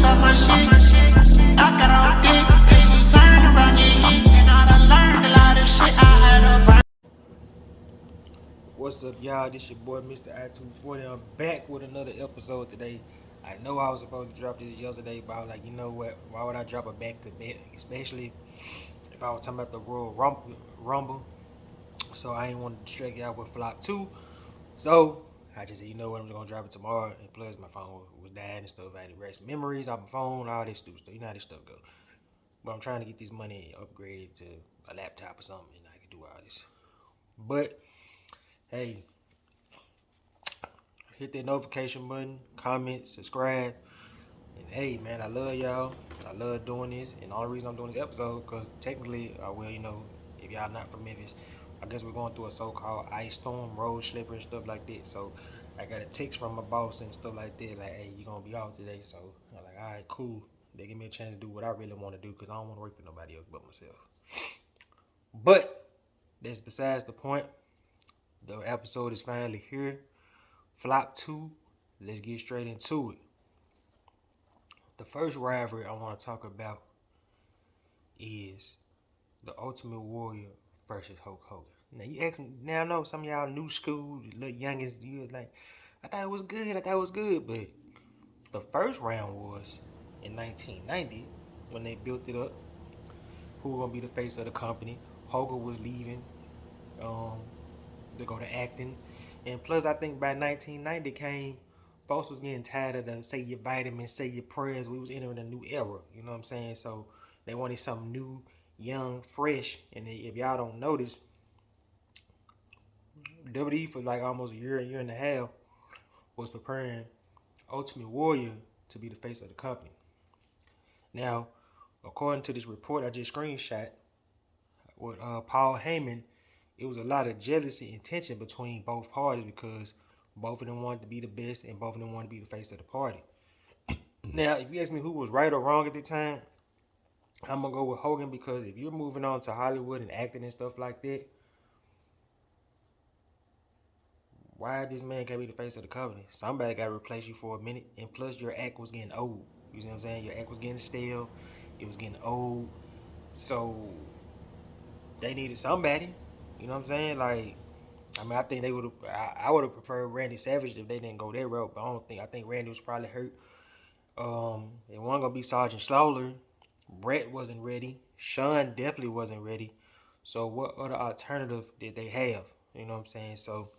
talk my shit. I got all dick, and she turned around and hit. And I done learned a lot of shit. I had her burn. What's up, y'all? This your boy, Mr. I240. I'm back with another episode today. I know I was supposed to drop this yesterday, but I was like, you know what? Why would I drop a back to back? Especially if I was talking about the Royal Rumble. So I ain't want to distract y'all with Flop 2. So I just said, you know what? I'm just gonna drop it tomorrow. And plus, my phone was dying and stuff. I had to erase memories off my phone, all this stupid stuff. You know how this stuff go. But I'm trying to get this money upgrade to a laptop or something, and I can do all this. But hey, hit that notification button, comment, subscribe. And hey, man, I love y'all. I love doing this. And the only reason I'm doing this episode, because technically, if y'all not from Memphis, I guess we're going through a so-called ice storm, road slipper and stuff like that. So I got a text from my boss and stuff like that, like, hey, you going to be out today. So I'm like, all right, cool. They give me a chance to do what I really want to do, because I don't want to work for nobody else but myself. But that's besides the point. The episode is finally here. Flop 2, let's get straight into it. The first rivalry I want to talk about is the Ultimate Warrior versus Hulk Hogan. Now you ask me, now I know some of y'all new school, little youngest, you like, I thought it was good, but the first round was in 1990 when they built it up. Who was gonna be the face of the company? Hogan was leaving to go to acting, and plus I think by 1990 came, folks was getting tired of the say your vitamins, say your prayers. We was entering a new era, you know what I'm saying? So they wanted something new, young, fresh. And if y'all don't notice, WWE for like almost a year and a half was preparing Ultimate Warrior to be the face of the company. Now, according to this report I just screenshot with Paul Heyman, it was a lot of jealousy and tension between both parties because both of them wanted to be the best and both of them wanted to be the face of the party. Now, if you ask me who was right or wrong at the time, I'm going to go with Hogan, because if you're moving on to Hollywood and acting and stuff like that, why this man can't be the face of the company? Somebody got to replace you for a minute. And plus, your act was getting old. You see what I'm saying? Your act was getting stale. It was getting old. So they needed somebody. You know what I'm saying? Like, I mean, I think they would have. I would have preferred Randy Savage if they didn't go that route. But I think Randy was probably hurt. It wasn't gonna be Sergeant Slaughter. Brett wasn't ready. Shawn definitely wasn't ready. So what other alternative did they have? You know what I'm saying? So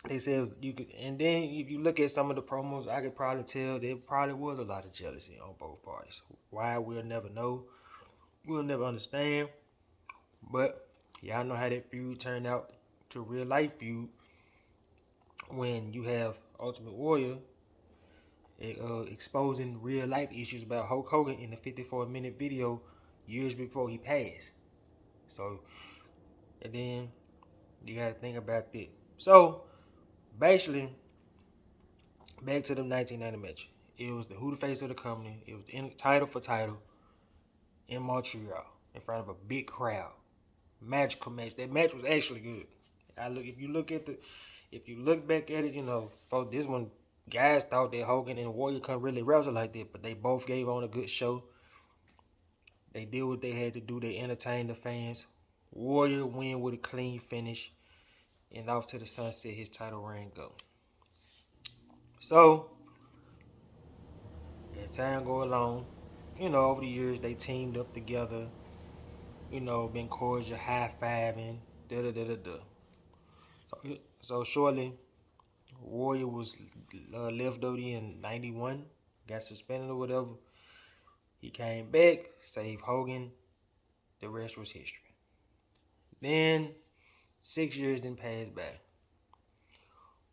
they said you could, and then if you look at some of the promos, I could probably tell there probably was a lot of jealousy on both parties. Why, we'll never know. We'll never understand. But y'all know how that feud turned out to real life feud when you have Ultimate Warrior exposing real life issues about Hulk Hogan in the 54-minute video years before he passed. So, and then you got to think about that. So, basically, back to the 1990 match. It was the who the face of the company. It was the title for title in Montreal in front of a big crowd. Magical match. That match was actually good. If you look back at it, you know, folks, this one, guys thought that Hogan and Warrior couldn't really wrestle like that, but they both gave on a good show. They did what they had to do. They entertained the fans. Warrior win with a clean finish, and off to the sunset his title reign go. So, as time go along, you know, over the years they teamed up together. You know, been cordial, high fiving, da da da da da. So shortly, Warrior was left WWE in '91, got suspended or whatever. He came back, saved Hogan. The rest was history. Then 6 years then passed by.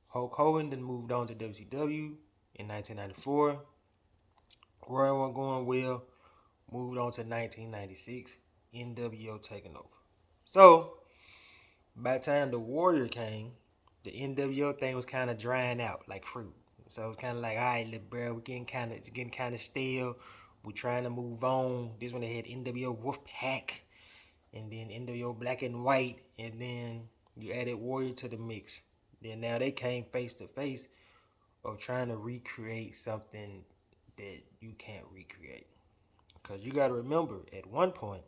Hulk Hogan then moved on to WCW in 1994. Royal wasn't going well. Moved on to 1996. NWO taking over. So by the time the Warrior came, the NWO thing was kind of drying out like fruit. So it was kind of like, all right, little bro, we're getting kind of stale. We're trying to move on. This one they had NWO Wolfpack, and then NWO Black and White, and then you added Warrior to the mix. Then now they came face to face of trying to recreate something that you can't recreate. Because you got to remember, at one point,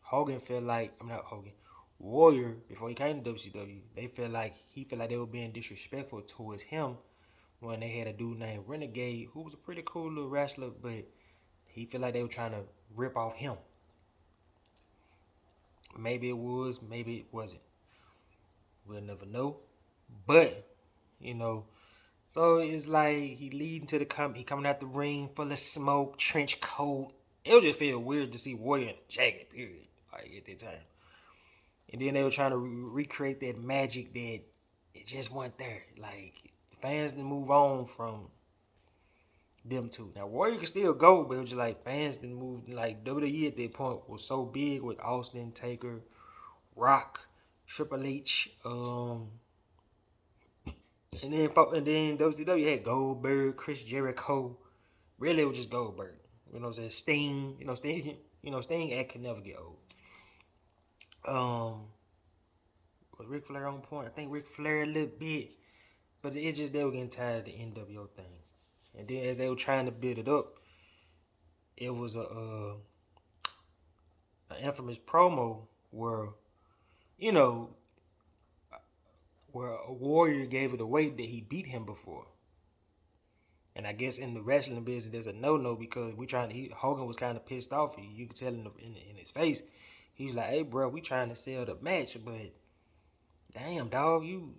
Hogan felt like, I'm not Hogan, Warrior, before he came to WCW, he felt like they were being disrespectful towards him when they had a dude named Renegade, who was a pretty cool little wrestler, but he felt like they were trying to rip off him. Maybe it was, maybe it wasn't. We'll never know. But, so it's like he leading to he coming out the ring full of smoke, trench coat. It would just feel weird to see Warrior in a jacket, period, like at that time. And then they were trying to recreate that magic that it just wasn't there. Like, fans didn't move on from them two. Now, Warrior can still go, but it was just like fans didn't move. Like, WWE at that point was so big with Austin, Taker, Rock, Triple H, and then WCW had Goldberg, Chris Jericho. Really, it was just Goldberg. You know what I'm saying? Sting. Sting act could never get old. Was Ric Flair on point? I think Ric Flair a little bit, but it just they were getting tired of the NWO thing. And then as they were trying to build it up, it was an infamous promo where, where a Warrior gave it away that he beat him before. And I guess in the wrestling business, there's a no-no because Hogan was kind of pissed off. You could tell in his face. He's like, hey, bro, we trying to sell the match, but damn, dog, you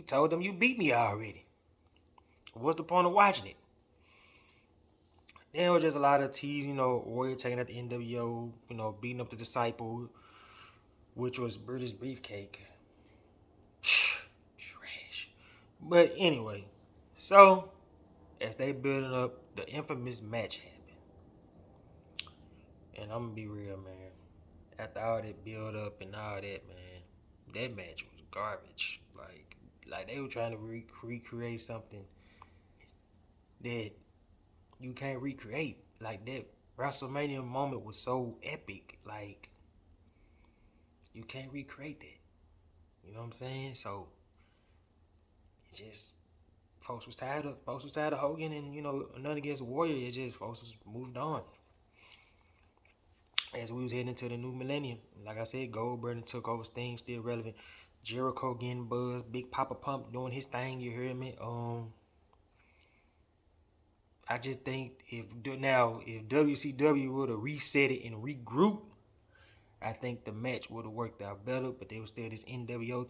told them you beat me already. What's the point of watching it? There was just a lot of tease, Warrior taking out the NWO, beating up the Disciple, which was British Beefcake. Trash. But anyway, so as they building up, the infamous match happened. And I'm gonna be real, man. After all that build up and all that, man, that match was garbage. Like they were trying to recreate something that you can't recreate. Like that WrestleMania moment was so epic. Like you can't recreate that. You know what I'm saying? So it just folks was tired of Hogan and nothing against Warrior. It just folks was moved on. As we was heading into the new millennium, like I said, Goldberg took over, Sting still relevant, Jericho getting buzzed, Big Papa Pump doing his thing. You hear me? I just think if WCW would have reset it and regrouped, I think the match would have worked out better. But there was still this NWO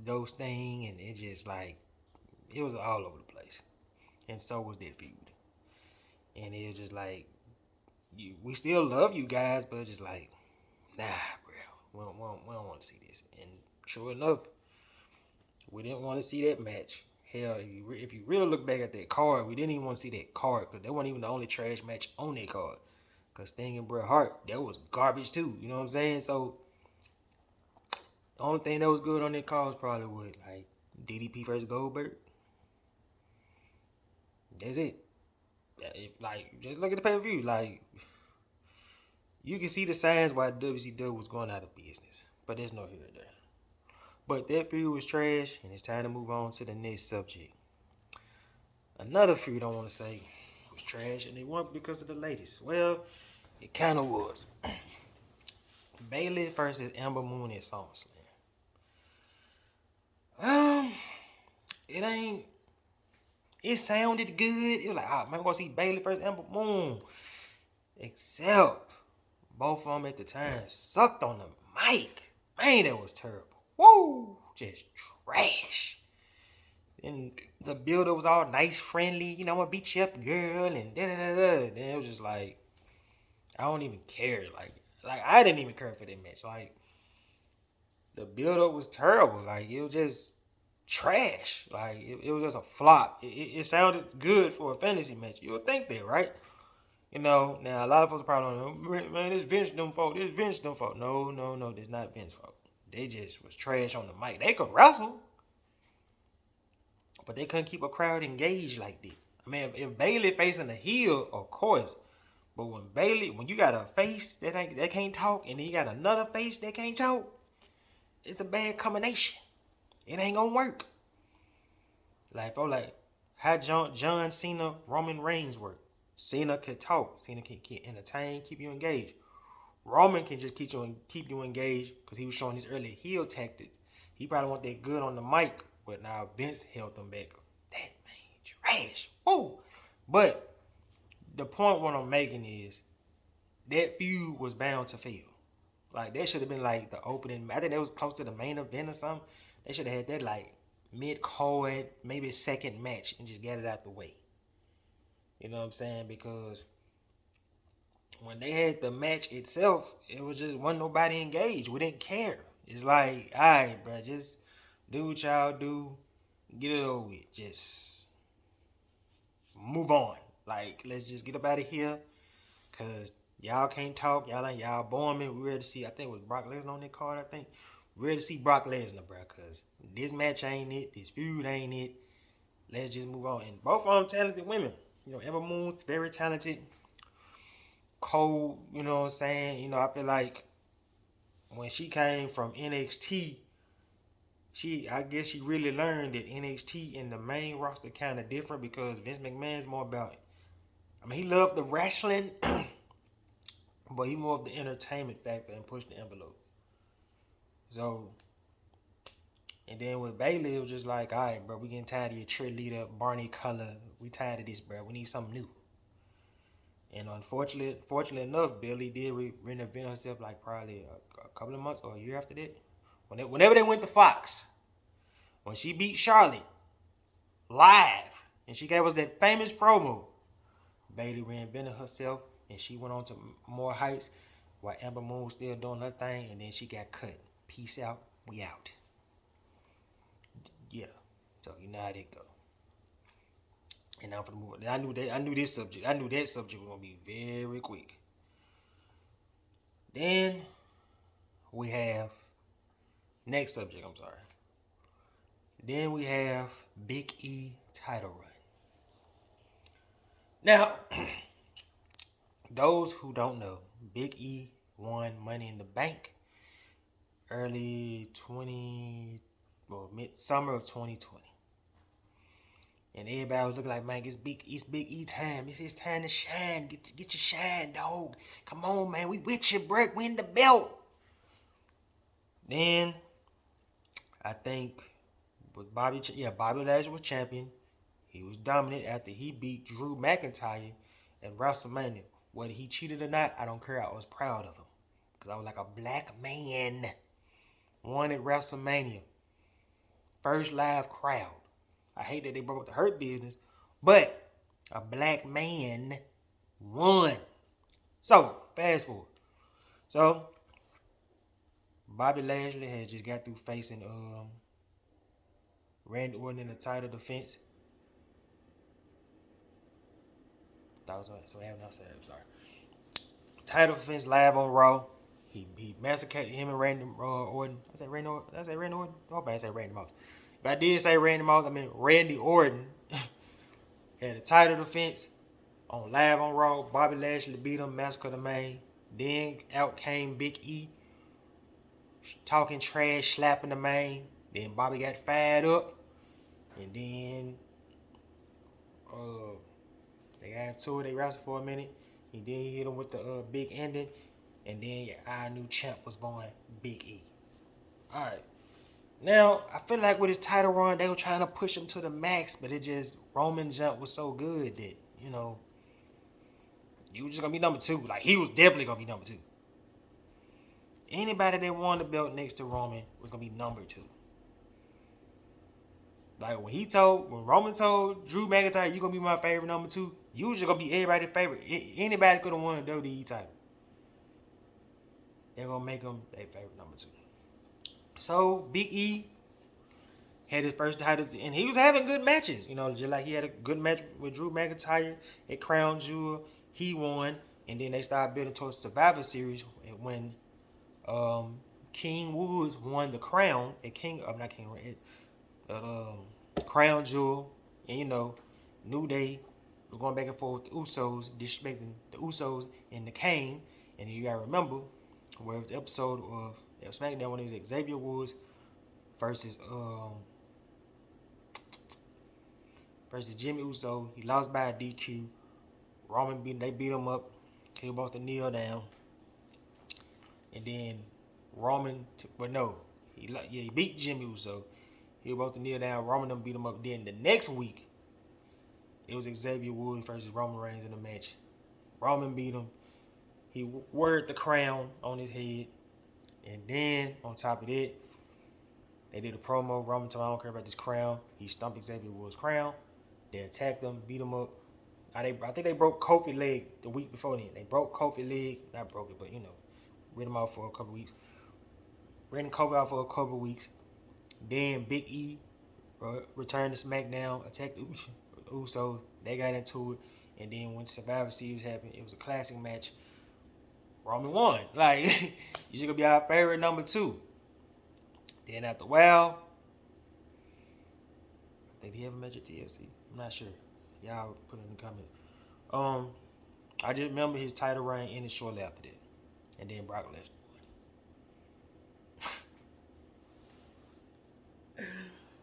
those thing, and it just like it was all over the place, and so was that feud. And it was just like we still love you guys, but it's just like nah, bro, we don't want to see this. And sure enough, we didn't want to see that match. Hell, if you really look back at that card, we didn't even want to see that card because that wasn't even the only trash match on that card. Because Sting and Bret Hart, that was garbage too. You know what I'm saying? So the only thing that was good on that card was probably what, like DDP versus Goldberg. That's it. Just look at the pay-per-view. Like, you can see the signs why WCW was going out of business. But there's no here or there. But that feud was trash, and it's time to move on to the next subject. Another feud I want to say was trash, and it wasn't because of the ladies. Well, it kind of was. Bayley versus Ember Moon at SummerSlam. It sounded good. It was like, man, I'm going to see Bayley versus Ember Moon. Except, both of them at the time sucked on the mic. Man, that was terrible. Woo! Just trash. And the builder was all nice, friendly. I'm going to beat you up, girl. And da-da-da-da. Then it was just like, I don't even care. Like I didn't even care for that match. Like, the build-up was terrible. Like, it was just trash. Like, it was just a flop. It sounded good for a fantasy match. You would think that, right? Now a lot of folks are probably like, man, it's Vince them fault. It's Vince them fault. No, it's not Vince's fault. They just was trash on the mic. They could wrestle, but they couldn't keep a crowd engaged like that. I mean, if Bayley facing a heel, of course. But when you got a face that can't talk, and then you got another face that can't talk, it's a bad combination. It ain't gonna work. Like, how John Cena, Roman Reigns work. Cena can talk. Cena can entertain, keep you engaged. Roman can just keep you engaged because he was showing his early heel tactics. He probably want that good on the mic, but now Vince held him back. That man trash. Woo! But the point what I'm making is that feud was bound to fail. Like that should have been like the opening. I think that was close to the main event or something. They should have had that like mid-card, maybe second match, and just get it out the way. You know what I'm saying? Because when they had the match itself, it was just wasn't nobody engaged. We didn't care. It's like, all right, bro, just do what y'all do, get it over with. Just move on. Like, let's just get up out of here, cause y'all can't talk. Y'all boring me. We ready to see. I think it was Brock Lesnar on that card. I think we ready to see Brock Lesnar, bro. Cause this match ain't it. This feud ain't it. Let's just move on. And both of them talented women. You know, Ember Moon's very talented. Cole, you know what I'm saying? You know, I feel like when she came from NXT, I guess she really learned that NXT and the main roster kind of different because Vince McMahon's more about it. I mean, he loved the wrestling, but he more of the entertainment factor and pushed the envelope. So, and then with Bayley, it was just like, all right, bro, we getting tired of your cheerleader, Barney Color. We tired of this, bro. We need something new. And fortunately enough, Bayley did reinvent herself like probably a couple of months or a year after that. Whenever they went to Fox, when she beat Charlotte live, and she gave us that famous promo, Bayley reinvented herself, and she went on to more heights while Ember Moon was still doing her thing, and then she got cut. Peace out. We out. Yeah. So you know how they go. And now for the movie, I knew that subject was gonna be very quick. Then we have next subject. I'm sorry. Then we have Big E title run. Now, those who don't know, Big E won Money in the Bank midsummer of 2020. And everybody was looking like, man, it's Big E time. It's his time to shine. Get your shine, dog. Come on, man. We with you, bro. Win the belt. Then, I think, Bobby Lashley was champion. He was dominant after he beat Drew McIntyre at WrestleMania. Whether he cheated or not, I don't care. I was proud of him. Because I was like a black man. Won at WrestleMania. First live crowd. I hate that they broke up the Hurt Business, but a black man won. So, fast forward. So, Bobby Lashley had just got through facing Randy Orton in the title defense. I'm sorry. Title defense live on Raw. He massacred him and Randy Orton. I said Randy Orton? I hope I didn't say Randy Moss. If I did say Randy Moss, I mean Randy Orton had a title defense on live on Raw. Bobby Lashley beat him, massacred the man. Then out came Big E, talking trash, slapping the man. Then Bobby got fired up, and then they got into it. They wrestled for a minute. And then he hit him with the big ending, and then our new champ was born, Big E. All right. Now, I feel like with his title run, they were trying to push him to the max, but Roman jump was so good that, you know, you were just going to be number 2. Like, he was definitely going to be number 2. Anybody that won the belt next to Roman was going to be number 2. Like, when Roman told Drew McIntyre, you're going to be my favorite number 2, you was just going to be everybody's favorite. Anybody could have won the WWE title. They're going to make him their favorite number 2. So, Big E had his first title, and he was having good matches. You know, just like he had a good match with Drew McIntyre at Crown Jewel. He won, and then they started building towards Survivor Series when King Woods won the crown at Crown Jewel. And, you know, New Day was going back and forth with the Usos, disrespecting the Usos and the Kane. And you got to remember, where it was the episode of SmackDown when it was Xavier Woods versus Jimmy Uso. He lost by a DQ. They beat him up. He was supposed to kneel down. And then Roman, he beat Jimmy Uso. He was supposed to kneel down. Roman them beat him up. Then the next week, it was Xavier Woods versus Roman Reigns in the match. Roman beat him. He wore the crown on his head. And then, on top of that, they did a promo. Roman told him, I don't care about this crown. He stomped Xavier Woods' crown. They attacked him, beat him up. I think they broke Kofi's leg the week before then. They broke Kofi's leg. Not broke it, but, rid him out for a couple weeks. Ran Kofi out for a couple weeks. Then Big E returned to SmackDown, attacked Uso. They got into it. And then when Survivor Series happened, it was a classic match. Roman won. Like, you're going to be our favorite number 2. Then after a while, did he have a match at TLC? I'm not sure. Y'all put it in the comments. I just remember his title reign ended shortly after that. And then Brock Lesnar won.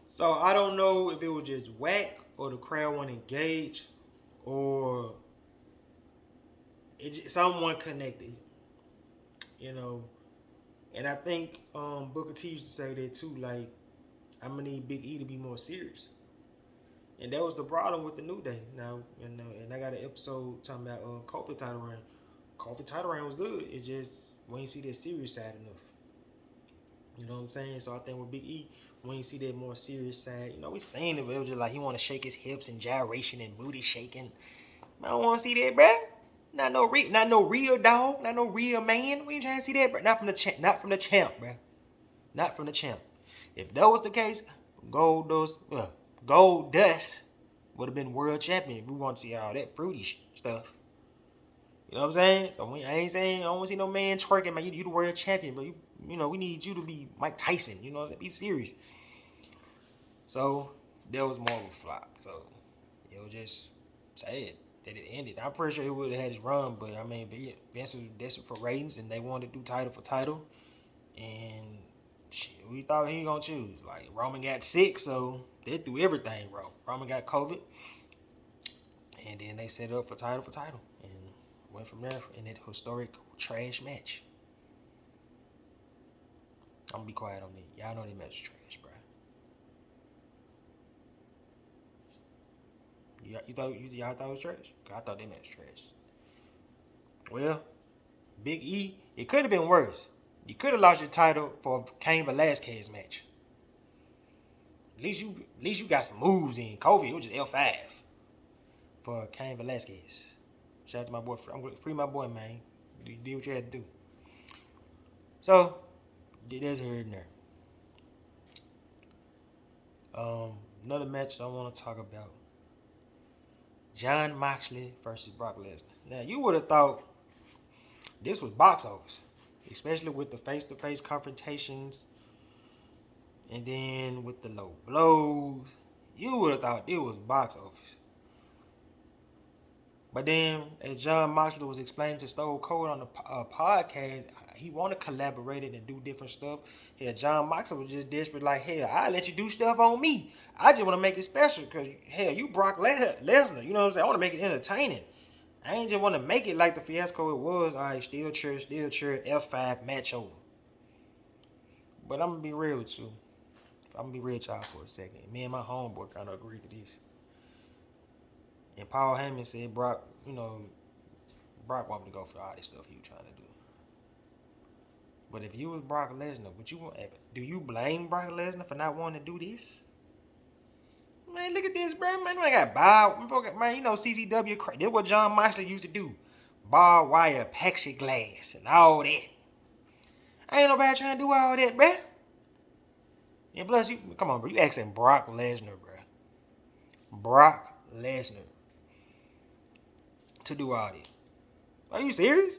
So I don't know if it was just whack or the crowd wasn't engaged or someone connected. And I think Booker T used to say that too, like, I'm going to need Big E to be more serious. And that was the problem with the New Day. Now, and I got an episode talking about Kofi title reign. Kofi title reign was good. It's just, we ain't see that serious side enough. You know what I'm saying? So I think with Big E, we ain't see that more serious side. We saying it, but it was just like he want to shake his hips and gyration and booty shaking. I don't want to see that, bruh. Not no real dog, not no real man. We ain't trying to see that, bruh. Not from the champ, bruh. Not from the champ. If that was the case, Goldust would have been world champion. We want to see all that fruity stuff. You know what I'm saying? So I ain't saying I don't want to see no man twerking, man. You the world champion, but we need you to be Mike Tyson. You know what I'm saying? Be serious. So that was more of a flop. So it was just sad that it ended. I'm pretty sure he would have had his run, but I mean, Vince was desperate for ratings, and they wanted to do title for title, and we thought he was gonna choose. Like, Roman got sick, so they threw everything wrong. Roman got COVID, and then they set it up for title, and went from there in that historic trash match. I'm gonna be quiet on that. Y'all know that match was trash, bro. Y'all thought it was trash? I thought that match was trash. Well, Big E, it could have been worse. You could have lost your title for a Cain Velasquez match. At least you got some moves in. Kofi, it was just L5 for Cain Velasquez. Shout out to my boy. I'm going to free my boy, man. You did what you had to do. So, there's here and there. Another match I want to talk about. Jon Moxley versus Brock Lesnar. Now, you would have thought this was box office, especially with the face-to-face confrontations and then with the low blows. You would have thought it was box office. But then, as Jon Moxley was explaining to Stone Cold on the podcast, he wanted to collaborate and do different stuff. Hell, Jon Moxley was just desperate, like, hell, I'll let you do stuff on me. I just want to make it special because, hell, you Brock Lesnar. You know what I'm saying? I want to make it entertaining. I ain't just want to make it like the fiasco it was. All right, still church, F5, match over. But I'm going to be real with you. I'm going to be real with y'all for a second. Me and my homeboy kind of agreed to this. And Paul Heyman said Brock wanted to go for all this stuff he was trying to do. But if you was Brock Lesnar, do you blame Brock Lesnar for not wanting to do this? Man, look at this, bro. Man, I got Bob. Man, CZW. That's what Jon Moxley used to do. Barbed wire, plexiglass, and all that. Ain't nobody trying to do all that, bro. And plus, come on, bro. You asking Brock Lesnar, bro. Brock Lesnar to do all that. Are you serious?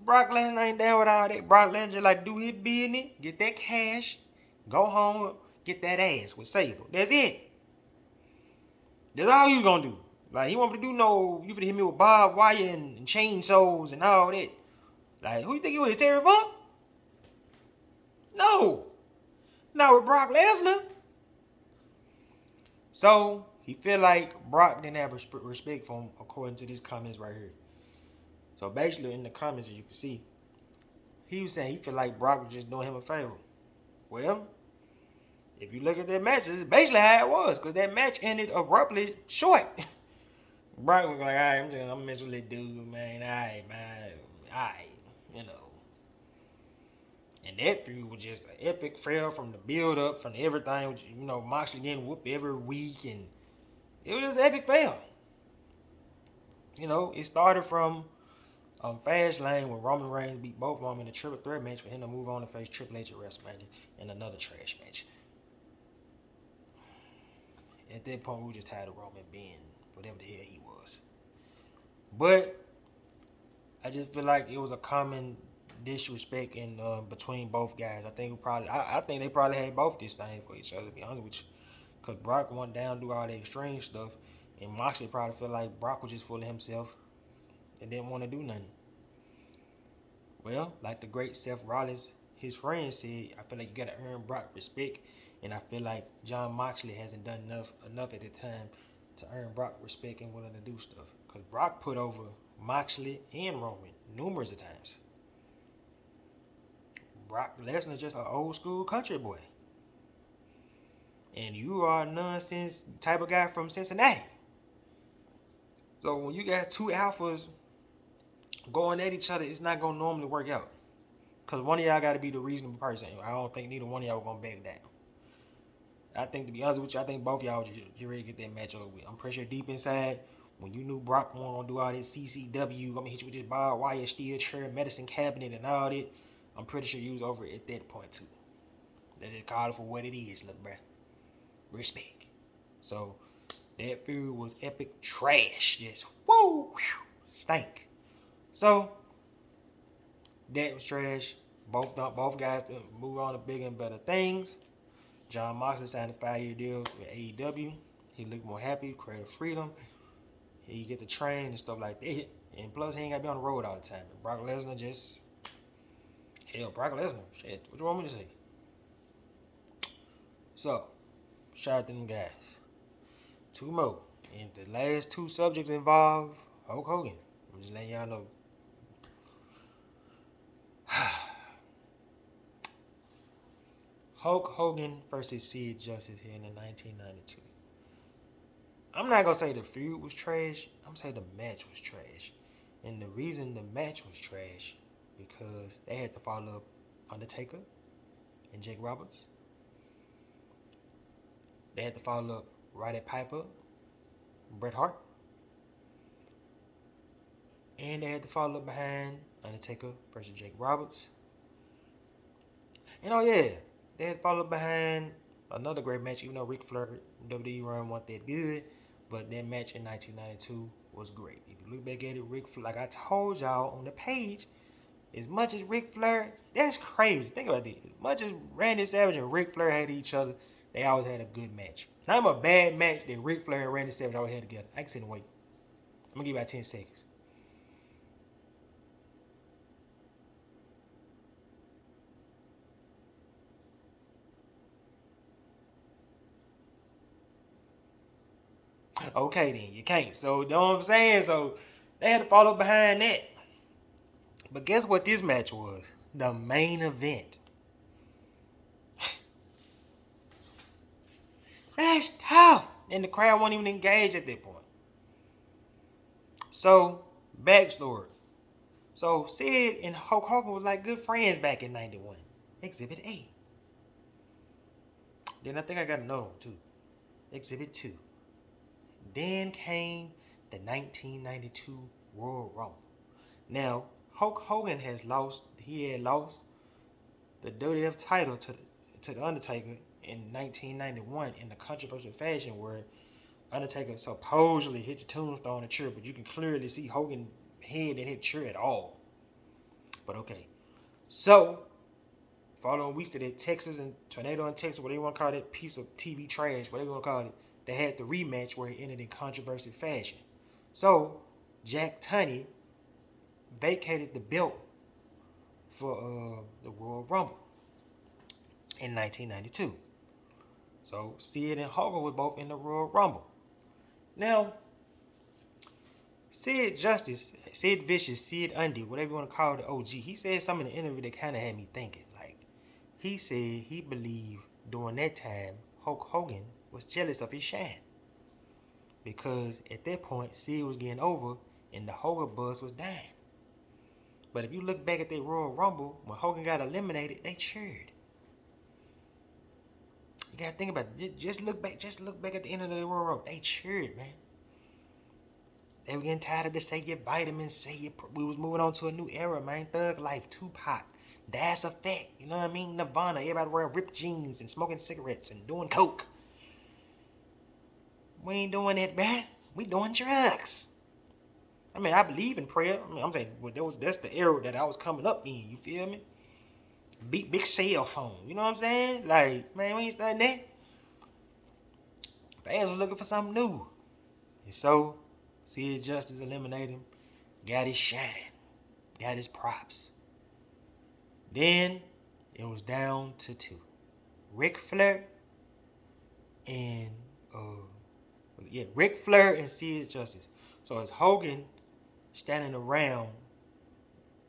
Brock Lesnar ain't down with all that. Brock Lesnar like do his business, get that cash, go home, get that ass with Sable. That's it. That's all you gonna do. Like, he want me to do you finna hit me with barbed wire and chainsaws and all that. Like, who you think you is, Terry Funk? No. Not with Brock Lesnar. So, he feel like Brock didn't have respect for him according to these comments right here. So basically in the comments, as you can see, he was saying he feel like Brock was just doing him a favor. Well, if you look at that match, it's basically how it was, because that match ended abruptly short. Brock was like, all right, I'm gonna mess with that dude, man. All right, man. All right, you know. And that feud was just an epic fail from the build up, from everything. You know, Moxley getting whooped every week, and it was just an epic fail. You know, it started from Fastlane when Roman Reigns beat both of them in a triple threat match for him to move on to face Triple H at WrestleMania in another trash match. At that point, we were just tired of Roman being whatever the hell he was. But I just feel like it was a common disrespect in between both guys. I think they probably had both this thing for each other, to be honest with you. Because Brock went down, do all the extreme stuff, and Moxley probably felt like Brock was just full of himself and didn't want to do nothing. Well, like the great Seth Rollins, his friend, said, I feel like you got to earn Brock respect, and I feel like Jon Moxley hasn't done enough at the time to earn Brock respect and willing to do stuff. Because Brock put over Moxley and Roman numerous of times. Brock Lesnar just an old school country boy. And you are a nonsense type of guy from Cincinnati. So when you got two alphas going at each other, it's not going to normally work out. Because one of y'all got to be the reasonable person. I don't think neither one of y'all going to back down. I think, to be honest with you, I think both y'all you ready to get that match over with. I'm pretty sure deep inside, when you knew Brock wasn't going to do all this CCW, going to hit you with this barbed wire, steel chair, medicine cabinet, and all that, I'm pretty sure you was over it at that point, too. They just call it for what it is, look, bruh. Respect. So, that feud was epic trash. Just, woo, stank. So, that was trash. Both guys move on to bigger and better things. Jon Moxley signed a 5-year deal with AEW. He looked more happy, creative freedom. He get to train and stuff like that. And plus, he ain't got to be on the road all the time. And Brock Lesnar just... Hell, Brock Lesnar. Shit, what you want me to say? So, shout out to them guys. Two more. And the last two subjects involve Hulk Hogan. I'm just letting y'all know. Hulk Hogan versus Sid Justice here in the 1992. I'm not going to say the feud was trash. I'm going to say the match was trash. And the reason the match was trash, because they had to follow up Undertaker and Jake Roberts. They had to follow up Roddy Piper, Bret Hart. And they had to follow up behind Undertaker versus Jake Roberts. And oh yeah, they had to follow up behind another great match, even though Ric Flair WWE run wasn't that good. But that match in 1992 was great. If you look back at it, Ric Flair, like I told y'all on the page, as much as Ric Flair, that's crazy. Think about this. As much as Randy Savage and Ric Flair had each other, they always had a good match. Not a bad match that Ric Flair and Randy Savage always had together. I can sit and wait. I'm going to give you about 10 seconds. Okay, then. You can't. So, you know what I'm saying? So, they had to follow behind that. But guess what this match was? The main event. That's tough. And the crowd won't even engage at that point. So, backstory. So, Sid and Hulk Hogan was like good friends back in 91. Exhibit A. Then I think I got another one too. Exhibit 2. Then came the 1992 Royal Rumble. Now, Hulk Hogan had lost the WWF title to the Undertaker in 1991 in the controversial fashion where Undertaker supposedly hit the tombstone and chair, but you can clearly see Hogan's head didn't hit the chair at all. But okay. So, following weeks to that Texas and Tornado in Texas, whatever you want to call that piece of TV trash, whatever you want to call it, they had the rematch where it ended in controversial fashion. So, Jack Tunney vacated the belt for the Royal Rumble in 1992. So, Sid and Hogan were both in the Royal Rumble. Now, Sid Justice, Sid Vicious, Sid Undy, whatever you want to call the OG, he said something in the interview that kind of had me thinking. Like, he said he believed during that time Hulk Hogan was jealous of his shine. Because at that point, Sid was getting over and the Hogan buzz was dying. But if you look back at that Royal Rumble, when Hogan got eliminated, they cheered. You gotta think about it. Just look back at the end of the Royal Rumble. They cheered, man. They were getting tired of the say your vitamins, say your... We was moving on to a new era, man. Thug Life, Tupac, Das Effect, you know what I mean? Nirvana, everybody wearing ripped jeans and smoking cigarettes and doing coke. We ain't doing that, man. We doing drugs. I mean, I believe in prayer. I mean, I'm saying, well, that's the era that I was coming up in, you feel me? Big cell phone, you know what I'm saying? Like, man, we ain't starting that. Fans was looking for something new. And so, Sid Justice eliminated him, got his shine, got his props. Then, it was down to two. Ric Flair and, Ric Flair and Sid Justice. So, it's Hogan standing around,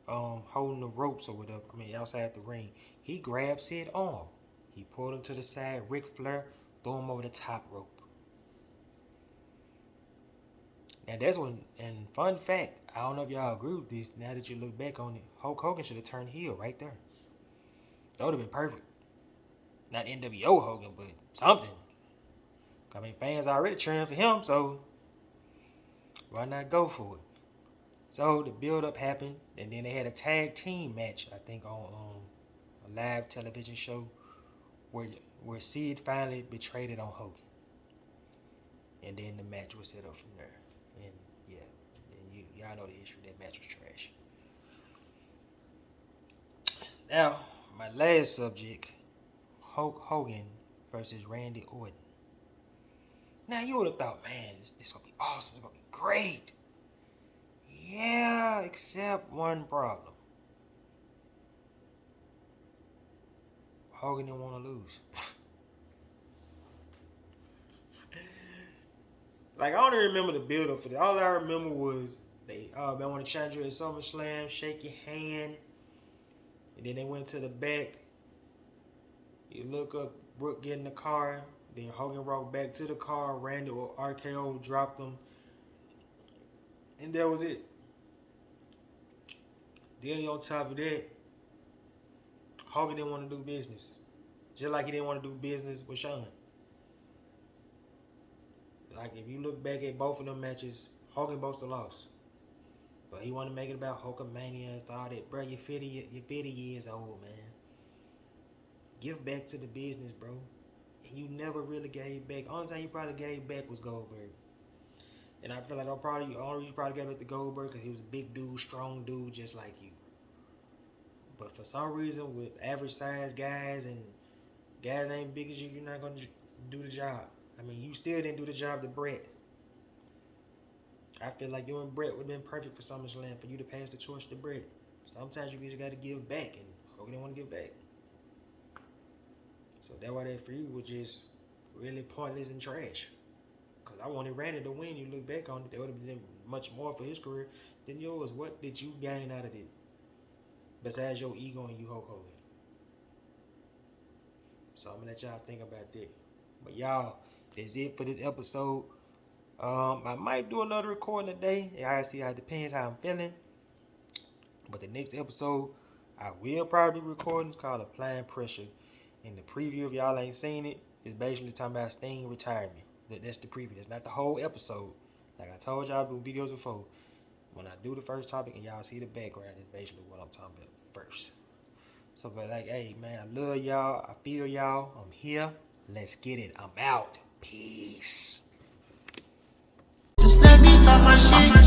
holding the ropes or whatever, outside the ring. He grabbed Sid's arm. He pulled him to the side. Ric Flair threw him over the top rope. Now that's when, and fun fact, I don't know if y'all agree with this, now that you look back on it, Hulk Hogan should have turned heel right there. That would have been perfect. Not NWO Hogan, but something. I mean, fans already cheering for him, so why not go for it? So the build-up happened, and then they had a tag team match, I think, on a live television show where Sid finally betrayed it on Hogan. And then the match was set up from there. And yeah, and y'all know the issue. That match was trash. Now, my last subject, Hulk Hogan versus Randy Orton. Now, you would have thought, man, this going to be awesome. It's going to be great. Yeah, except one problem. Hogan didn't want to lose. Like, I don't even remember the build-up for that. All I remember was they want to challenge you at SummerSlam, shake your hand, and then they went to the back. You look up, Brooke get in the car, then Hogan walked back to the car, Randy or RKO dropped them, and that was it. Then on top of that, Hogan didn't want to do business. Just like he didn't want to do business with Shawn. Like, if you look back at both of them matches, Hogan both lost. But he wanted to make it about Hulkamania and all that. Bro, you're 50 years old, man. Give back to the business, bro. And you never really gave back. Only time you probably gave back was Goldberg. And I feel like the only reason you probably gave back to Goldberg because he was a big dude, strong dude, just like you. But for some reason, with average size guys and guys ain't big as you, you're not going to do the job. I mean, you still didn't do the job to Bret. I feel like you and Bret would have been perfect for SummerSlam for you to pass the torch to Bret. Sometimes you just got to give back, and Hogan didn't want to give back. So that's why that feud was just really pointless and trash. Because I wanted Randy to win. You look back on it, that would have been much more for his career than yours. What did you gain out of it? Besides your ego and you, Hulk Hogan. So I'm going to let y'all think about that. But y'all, that's it for this episode. I might do another recording today. I see how it depends how I'm feeling. But the next episode, I will probably be recording. It's called Applying Pressure. And the preview, if y'all ain't seen it, is basically talking about Sting retirement. That's the preview. That's not the whole episode. Like I told y'all in videos before, when I do the first topic and y'all see the background, it's basically what I'm talking about first. So, but like, hey, man, I love y'all. I feel y'all. I'm here. Let's get it. I'm out. Peace. Just let me talk my shit.